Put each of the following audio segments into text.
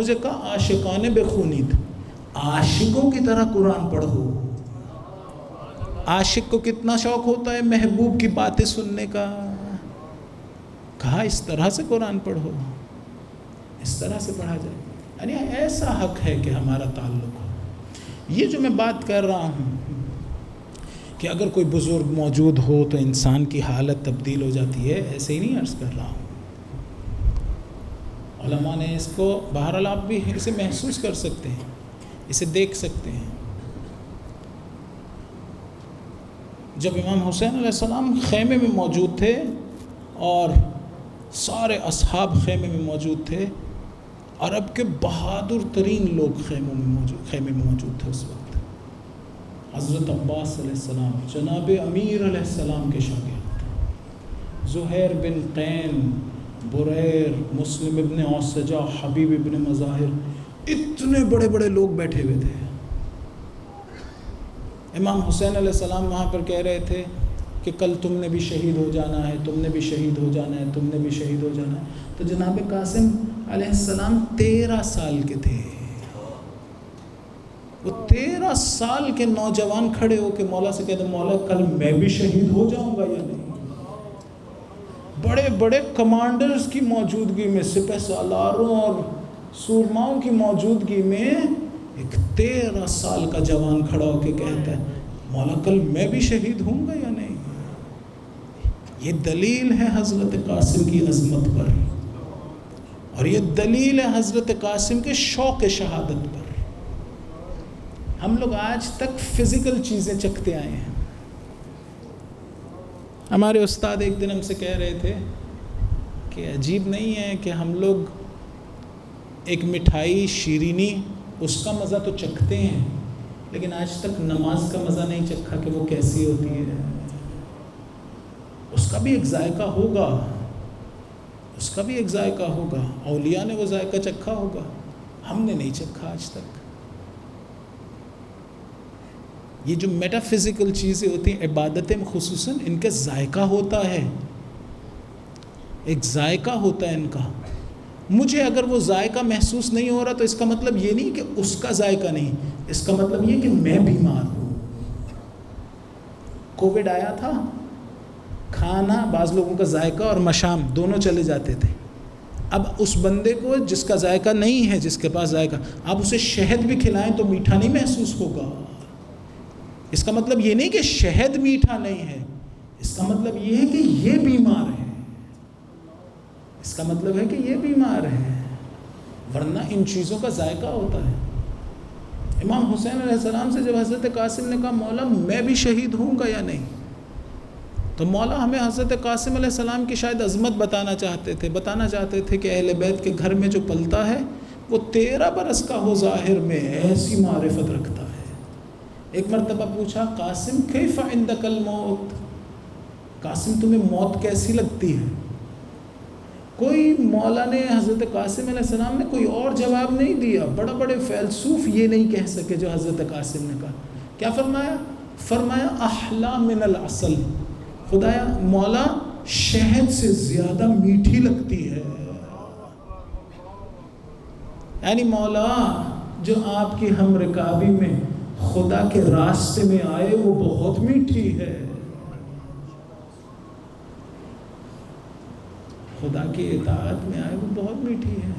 مجھے کہا عاشقان بے خونید، عاشقوں کی طرح قرآن پڑھو۔ عاشق کو کتنا شوق ہوتا ہے محبوب کی باتیں سننے کا، کہا اس طرح سے قرآن پڑھو، اس طرح سے پڑھا جائے، یعنی ایسا حق ہے کہ ہمارا تعلق ہو۔ یہ جو میں بات کر رہا ہوں کہ اگر کوئی بزرگ موجود ہو تو انسان کی حالت تبدیل ہو جاتی ہے، ایسے ہی نہیں عرض کر رہا ہوں۔ علماء نے اس کو بہرحال آپ بھی اسے محسوس کر سکتے ہیں، اسے دیکھ سکتے ہیں۔ جب امام حسین علیہ السلام خیمے میں موجود تھے اور سارے اصحاب خیمے میں موجود تھے، عرب کے بہادر ترین لوگ خیمے میں موجود تھے اس وقت، حضرت عباس علیہ السلام جناب امیر علیہ السلام کے شاگرد، زہیر بن قین، بریر، مسلم ابن اوسجہ، حبیب ابن مظاہر، اتنے بڑے بڑے لوگ بیٹھے ہوئے تھے۔ امام حسین علیہ السلام وہاں پر کہہ رہے تھے کہ کل تم نے بھی شہید ہو جانا ہے، تم نے بھی شہید ہو جانا ہے، تم نے بھی شہید ہو جانا ہے۔ تو جناب قاسم علیہ السلام 13 سال کے تھے، وہ 13 سال کے نوجوان کھڑے ہو کے مولا سے کہتے مولا کل میں بھی شہید ہو جاؤں گا یا نہیں؟ بڑے بڑے کمانڈرز کی موجودگی میں، سپہ سالاروں اور سورماؤں کی موجودگی میں ایک 13 سال کا جوان کھڑا ہو کے کہتا ہے مولا کل میں بھی شہید ہوں گا یا نہیں؟ یہ دلیل ہے حضرت قاسم کی عظمت پر، اور یہ دلیل ہے حضرت قاسم کے شوق شہادت پر۔ ہم لوگ آج تک فزیکل چیزیں چکھتے آئے ہیں۔ ہمارے استاد ایک دن ہم سے کہہ رہے تھے کہ عجیب نہیں ہے کہ ہم لوگ ایک مٹھائی شیرینی اس کا مزہ تو چکھتے ہیں، لیکن آج تک نماز کا مزہ نہیں چکھا کہ وہ کیسی ہوتی ہے۔ اس کا بھی ایک ذائقہ ہوگا، اس کا بھی ایک ذائقہ ہوگا، اولیاء نے وہ ذائقہ چکھا ہوگا، ہم نے نہیں چکھا آج تک۔ یہ جو میٹا فزیکل چیزیں ہوتی ہیں عبادتیں خصوصاً، ان کا ذائقہ ہوتا ہے، ایک ذائقہ ہوتا ہے ان کا۔ مجھے اگر وہ ذائقہ محسوس نہیں ہو رہا تو اس کا مطلب یہ نہیں کہ اس کا ذائقہ نہیں، اس کا مطلب یہ کہ میں بیمار ہوں۔ کووڈ آیا تھا، کھانا بعض لوگوں کا ذائقہ اور مشام دونوں چلے جاتے تھے۔ اب اس بندے کو جس کا ذائقہ نہیں ہے، جس کے پاس ذائقہ، آپ اسے شہد بھی کھلائیں تو میٹھا نہیں محسوس ہوگا۔ اس کا مطلب یہ نہیں کہ شہد میٹھا نہیں ہے، اس کا مطلب یہ ہے کہ یہ بیمار ہے، اس کا مطلب ہے کہ یہ بیمار ہے، ورنہ ان چیزوں کا ذائقہ ہوتا ہے۔ امام حسین علیہ السلام سے جب حضرت قاسم نے کہا مولا میں بھی شہید ہوں گا یا نہیں، تو مولا ہمیں حضرت قاسم علیہ السلام کی شاید عظمت بتانا چاہتے تھے کہ اہل بیت کے گھر میں جو پلتا ہے وہ 13 برس کا ہو ظاہر میں ایسی معرفت رکھتا ہے۔ ایک مرتبہ پوچھا قاسم کیف عندک الموت، قاسم تمہیں موت کیسی لگتی ہے؟ کوئی مولا نے، حضرت قاسم علیہ السلام نے کوئی اور جواب نہیں دیا۔ بڑے بڑے فیلسوف یہ نہیں کہہ سکے جو حضرت قاسم نے کہا۔ کیا فرمایا؟ فرمایا احلا من العسل، خدایا مولا شہد سے زیادہ میٹھی لگتی ہے۔ یعنی مولا جو آپ کی ہم رکابی میں خدا کے راستے میں آئے وہ بہت میٹھی ہے، خدا کی اطاعت میں آئے وہ بہت میٹھی ہے۔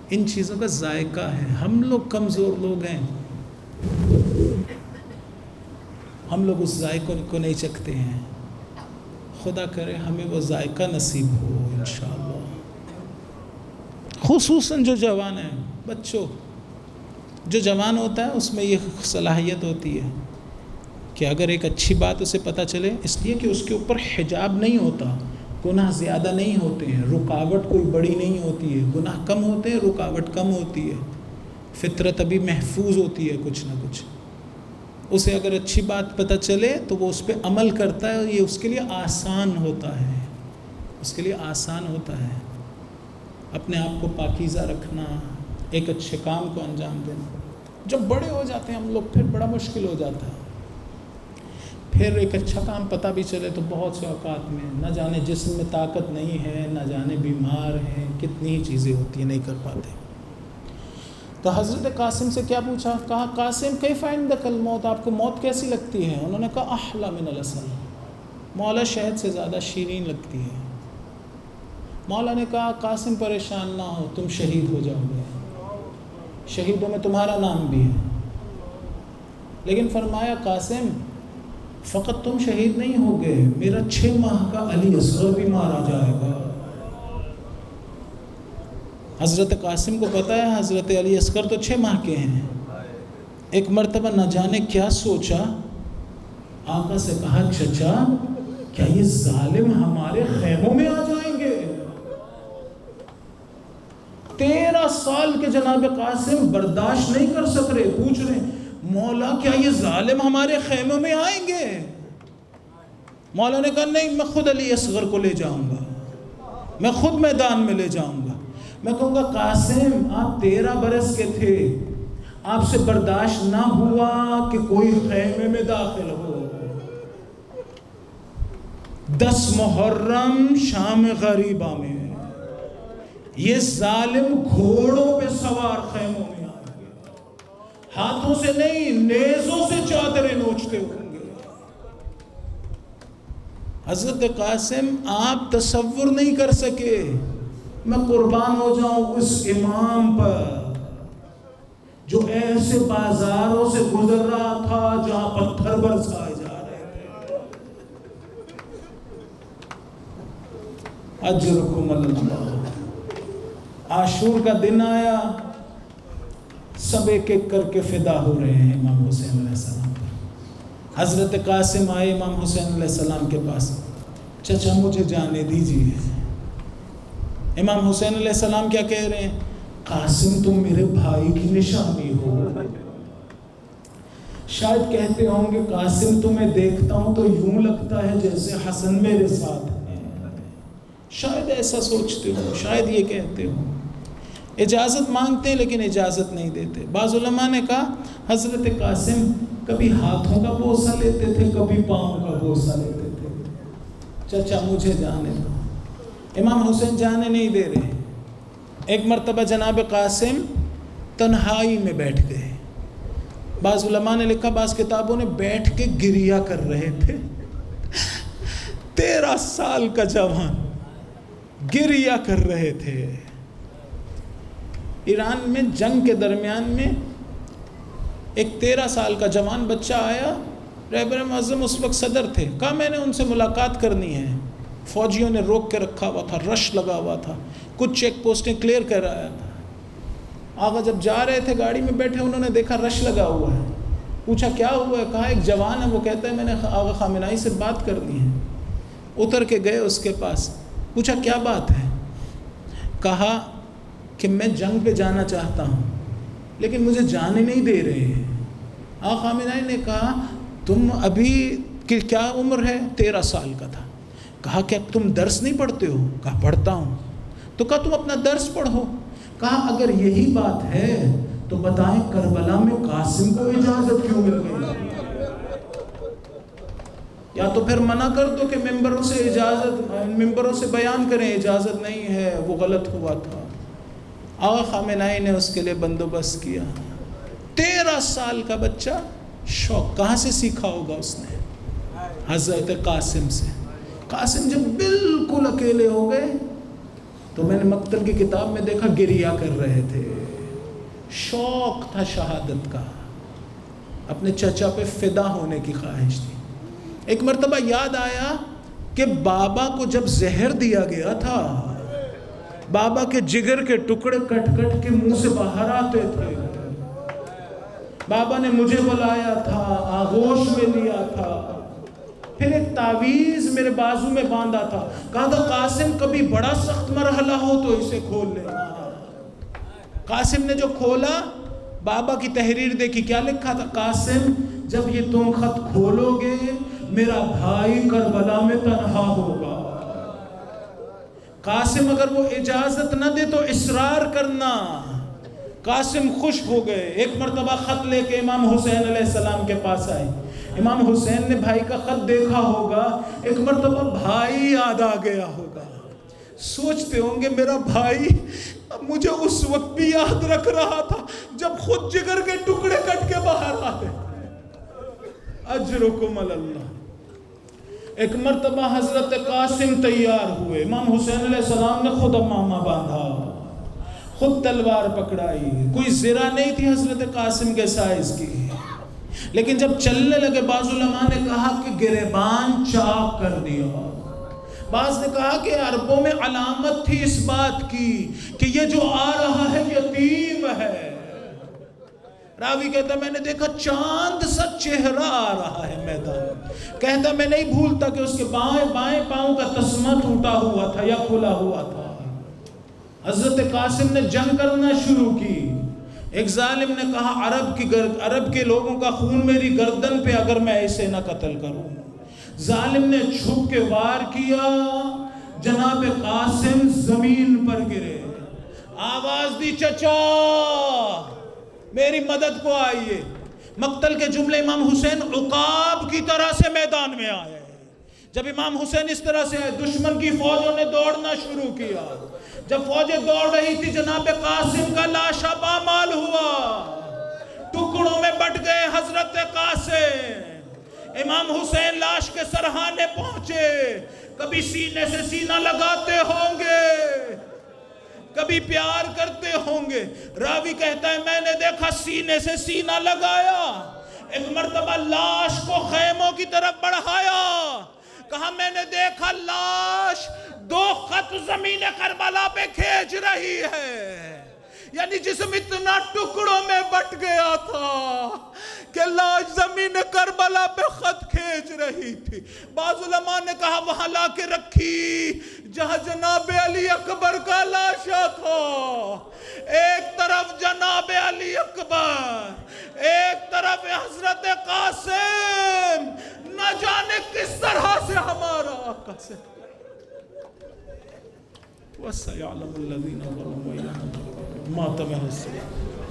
ان چیزوں کا ذائقہ ہے۔ ہم لوگ کمزور لوگ ہیں، ہم لوگ اس ذائقے کو نہیں چکھتے ہیں۔ خدا کرے ہمیں وہ ذائقہ نصیب ہو انشاءاللہ۔ خصوصاً جو جوان ہیں، بچوں، جو جوان ہوتا ہے اس میں یہ صلاحیت ہوتی ہے کہ اگر ایک اچھی بات اسے پتہ چلے، اس لیے کہ اس کے اوپر حجاب نہیں ہوتا، گناہ زیادہ نہیں ہوتے ہیں، رکاوٹ کوئی بڑی نہیں ہوتی ہے، گناہ کم ہوتے ہیں، رکاوٹ کم ہوتی ہے، فطرت ابھی محفوظ ہوتی ہے کچھ نہ کچھ۔ اسے اگر اچھی بات پتہ چلے تو وہ اس پہ عمل کرتا ہے، یہ اس کے لیے آسان ہوتا ہے، اس کے لیے آسان ہوتا ہے۔ اپنے آپ کو پاکیزہ رکھنا، ایک اچھے کام کو انجام دینا۔ جب بڑے ہو جاتے ہیں ہم لوگ پھر بڑا مشکل ہو جاتا ہے، پھر ایک اچھا کام پتہ بھی چلے تو بہت سے اوقات میں نہ جانے جسم میں طاقت نہیں ہے، نہ جانے بیمار ہیں، کتنی ہی چیزیں ہوتی ہیں نہیں کر پاتے۔ تو حضرت قاسم سے کیا پوچھا؟ کہا قاسم کیف عندک الموت، آپ کو موت کیسی لگتی ہے؟ انہوں نے کہا احلی من العسل، مولا شہد سے زیادہ شیرین لگتی ہے۔ مولا نے کہا قاسم پریشان نہ ہو، تم شہید ہو جاؤ گے، شہیدوں میں تمہارا نام بھی ہے۔ لیکن فرمایا قاسم فقط تم شہید نہیں ہوگے، میرا 6 ماہ کا علی اصغر بھی مارا جائے گا۔ حضرت قاسم کو پتہ ہے حضرت علی اصغر تو 6 ماہ کے ہیں۔ ایک مرتبہ نہ جانے کیا سوچا، آقا سے کہا چچا کیا یہ ظالم ہمارے خیموں میں آ جائیں گے؟ 13 سال کے جناب قاسم برداشت نہیں کر سک رہے، پوچھ رہے مولا کیا یہ ظالم ہمارے خیموں میں آئیں گے؟ مولا نے کہا نہیں، میں خود علی اصغر کو لے جاؤں گا، میں خود میدان میں لے جاؤں گا۔ میں کہوں گا قاسم آپ 13 برس کے تھے، آپ سے برداشت نہ ہوا کہ کوئی خیمے میں داخل ہو۔ 10 محرم شام غریبہ میں یہ ظالم گھوڑوں پہ سوار خیموں میں آئیں گے، ہاتھوں سے نہیں نیزوں سے چادریں نوچتے ہوں گے۔ حضرت قاسم آپ تصور نہیں کر سکے، میں قربان ہو جاؤں اس امام پر جو ایسے بازاروں سے گزر رہا تھا جہاں پتھر برسائے جا رہے تھے۔ اجرکم اللہ۔ عاشور کا دن آیا، سب ایک ایک کر کے فدا ہو رہے ہیں امام حسین علیہ السلام پر۔ حضرت قاسم آئے امام حسین علیہ السلام کے پاس، چچا مجھے جانے دیجیے۔ امام حسین علیہ السلام کیا کہہ رہے ہیں؟ قاسم تم میرے بھائی کی نشانی ہو۔ شاید کہتے ہوں گے قاسم تمہیں دیکھتا ہوں تو یوں لگتا ہے جیسے حسن میرے ساتھ ہے، شاید ایسا سوچتے ہو، شاید یہ کہتے ہو۔ اجازت مانگتے ہیں لیکن اجازت نہیں دیتے۔ بعض علماء نے کہا حضرت قاسم کبھی ہاتھوں کا بوسہ لیتے تھے، کبھی پاؤں کا بوسہ لیتے تھے۔ چچا مجھے جانے دو۔ امام حسین جانے نہیں دے رہے۔ ایک مرتبہ جناب قاسم تنہائی میں بیٹھ گئے۔ بعض علماء نے لکھا، بعض کتابوں نے بیٹھ کے گریہ کر رہے تھے۔ 13 سال کا جوان گریہ کر رہے تھے۔ ایران میں جنگ کے درمیان میں ایک 13 سال کا جوان بچہ آیا، رہبر معظم اس وقت صدر تھے، کہا میں نے ان سے ملاقات کرنی ہے۔ فوجیوں نے روک کے رکھا ہوا تھا، رش لگا ہوا تھا، کچھ چیک پوسٹیں کلیئر کر آیا تھا۔ آقا جب جا رہے تھے گاڑی میں بیٹھے، انہوں نے دیکھا رش لگا ہوا ہے، پوچھا کیا ہوا ہے؟ کہا ایک جوان ہے، وہ کہتا ہے میں نے آقا خامنہئی سے بات کرنی ہے۔ اتر کے گئے اس کے پاس، پوچھا کیا بات ہے؟ کہا کہ میں جنگ پہ جانا چاہتا ہوں لیکن مجھے جانے نہیں دے رہے ہیں۔ آقا خامنہئی نے کہا تم ابھی کیا عمر ہے؟ 13 سال کا تھا۔ کہا کہ تم درس نہیں پڑھتے ہو؟ کہا پڑھتا ہوں۔ تو کہا تم اپنا درس پڑھو۔ کہا اگر یہی بات ہے تو بتائیں کربلا میں قاسم کو اجازت کیوں مل گئی؟ یا تو پھر منع کر دو کہ ممبروں سے بیان کریں اجازت نہیں ہے، وہ غلط ہوا تھا۔ آقا خامنہئی نے اس کے لیے بندوبست کیا۔ 13 سال کا بچہ، شوق کہاں سے سیکھا ہوگا اس نے؟ حضرت قاسم سے۔ قاسم جب بالکل اکیلے ہو گئے تو میں نے مقتل کی کتاب میں دیکھا گریہ کر رہے تھے، شوق تھا شہادت کا، اپنے چچا پہ فدا ہونے کی خواہش تھی۔ ایک مرتبہ یاد آیا کہ بابا کو جب زہر دیا گیا تھا، بابا کے جگر کے ٹکڑے کٹ کٹ کے منہ سے باہر آتے تھے، بابا نے مجھے بلایا تھا، آغوش میں لیا تھا، پھر ایک تعویذ میرے بازو میں باندھا تھا، کہا تھا قاسم کبھی بڑا سخت مرحلہ ہو تو اسے کھول لینا۔ قاسم نے جو کھولا، بابا کی تحریر دیکھی، کیا لکھا تھا؟ قاسم جب یہ تم خط کھولو گے میرا بھائی کربلا میں تنہا ہوگا۔ قاسم اگر وہ اجازت نہ دے تو اصرار کرنا۔ قاسم خوش ہو گئے۔ ایک مرتبہ خط لے کے امام حسین علیہ السلام کے پاس آئے۔ امام حسین نے بھائی کا خط دیکھا ہوگا، ایک مرتبہ بھائی یاد آ گیا ہوگا، سوچتے ہوں گے میرا بھائی مجھے اس وقت بھی یاد رکھ رہا تھا جب خود جگر کے ٹکڑے کٹ کے باہر آتے اجرکم اللہ. ایک مرتبہ حضرت قاسم تیار ہوئے، امام حسین علیہ السلام نے خود امامہ باندھا، خود تلوار پکڑائی، کوئی زرہ نہیں تھی حضرت قاسم کے سائز کی، لیکن جب چلنے لگے بعض علماء نے کہا کہ گریبان چاک کر دیا، بعض نے کہا کہ عربوں میں علامت تھی اس بات کی کہ یہ جو آ رہا ہے یتیم ہے. راوی کہتا میں نے دیکھا چاند سا چہرہ آ رہا ہے میدان، کہتا میں نہیں بھولتا کہ اس کے بائیں پاؤں کا تسمہ ٹوٹا ہوا تھا یا کھلا ہوا تھا. حضرت قاسم نے جنگ کرنا شروع کی. ایک ظالم نے کہا عرب کے لوگوں کا خون میری گردن پہ اگر میں اسے نہ قتل کروں. ظالم نے چھپ کے وار کیا، جناب قاسم زمین پر گرے. آواز دی چچا میری مدد کو آئیے. مقتل کے جملے امام حسین عقاب کی طرح سے میدان میں آئے. جب امام حسین اس طرح سے آئے دشمن کی فوجوں نے دوڑنا شروع کیا. جب فوجیں دوڑ رہی تھی جناب قاسم کا لاشا پامال ہوا، ٹکڑوں میں بٹ گئے حضرت قاسم. امام حسین لاش کے سرہانے پہنچے، کبھی سینے سے سینہ لگاتے ہوں گے، کبھی پیار کرتے ہوں گے. راوی کہتا ہے میں نے دیکھا سینے سے سینہ لگایا. ایک مرتبہ لاش کو خیموں کی طرف بڑھایا، کہا میں نے دیکھا لاش 2 خط زمین کربلا پہ کھینچ رہی ہے. یعنی جسم اتنا ٹکڑوں میں بٹ گیا تھا کہ لاش زمین کربلا پہ خط کھینچ رہی تھی. بعض علماء نے کہا وہاں لا کے رکھی جہاں جناب علی اکبر کا لاشا تھا. ایک طرف جناب علی اکبر، ایک طرف حضرت قاسم. نہ جانے کس طرح سے ہمارا آقا سے وَسَيَعْلَمُ الَّذِينَ ظَلَمُوا مَا تَمَنَّ السَّلَامُ.